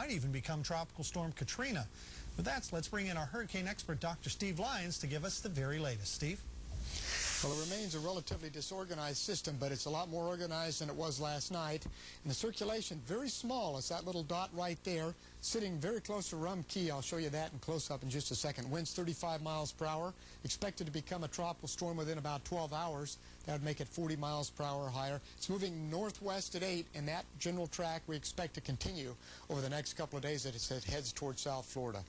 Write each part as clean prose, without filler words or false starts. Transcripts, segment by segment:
might even become Tropical Storm Katrina. With that, let's bring in our hurricane expert, Dr. Steve Lyons, to give us the very latest. Steve? Well, it remains a relatively disorganized system, but it's a lot more organized than it was last night. And the circulation, very small. It's that little dot right there, sitting very close to Rum Key. I'll show you that in close-up in just a second. Winds 35 miles per hour. Expected to become a tropical storm within about 12 hours. That would make it 40 miles per hour or higher. It's moving northwest at 8, and that general track we expect to continue over the next couple of days as it heads towards South Florida.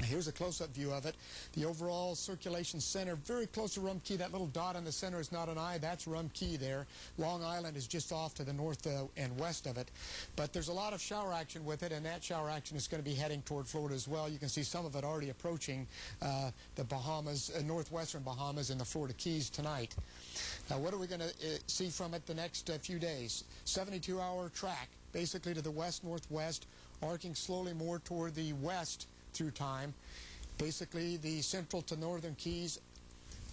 Here's a close-up view of it. The overall circulation center, very close to Rum Key. That little dot on the center is not an eye. That's Rum Key there. Long Island is just off to the north and west of it. But there's a lot of shower action with it, and that shower action is going to be heading toward Florida as well. You can see some of it already approaching the Bahamas, northwestern Bahamas and the Florida Keys tonight. Now, what are we going to see from it the next few days? 72-hour track, basically to the west-northwest, arcing slowly more toward the west through time. Basically, the central to northern Keys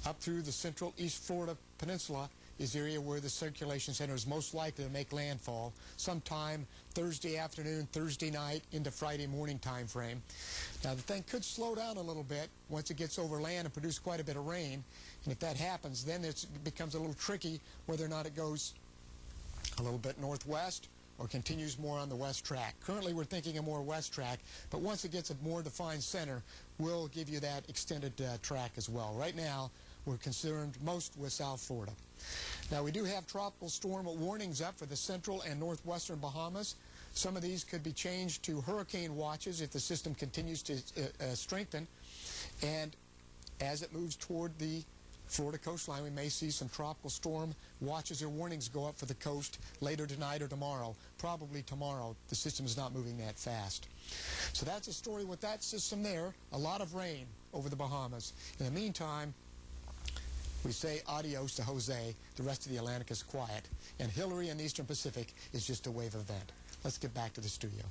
up through the central East Florida Peninsula is the area where the circulation center is most likely to make landfall sometime Thursday afternoon, Thursday night into Friday morning time frame. Now, the thing could slow down a little bit once it gets over land and produce quite a bit of rain. And if that happens, then it becomes a little tricky whether or not it goes a little bit northwest or continues more on the west track. Currently, we're thinking a more west track, but once it gets a more defined center, we'll give you that extended track as well. Right now, we're concerned most with South Florida. Now, we do have tropical storm warnings up for the central and northwestern Bahamas. Some of these could be changed to hurricane watches if the system continues to strengthen. And as it moves toward the Florida coastline, we may see some tropical storm watches or warnings go up for the coast later tonight or tomorrow. Probably tomorrow. The system is not moving that fast. So that's a story with that system there. A lot of rain over the Bahamas. In the meantime, we say adios to Jose. The rest of the Atlantic is quiet. And Hillary in the Eastern Pacific is just a wave event. Let's get back to the studio.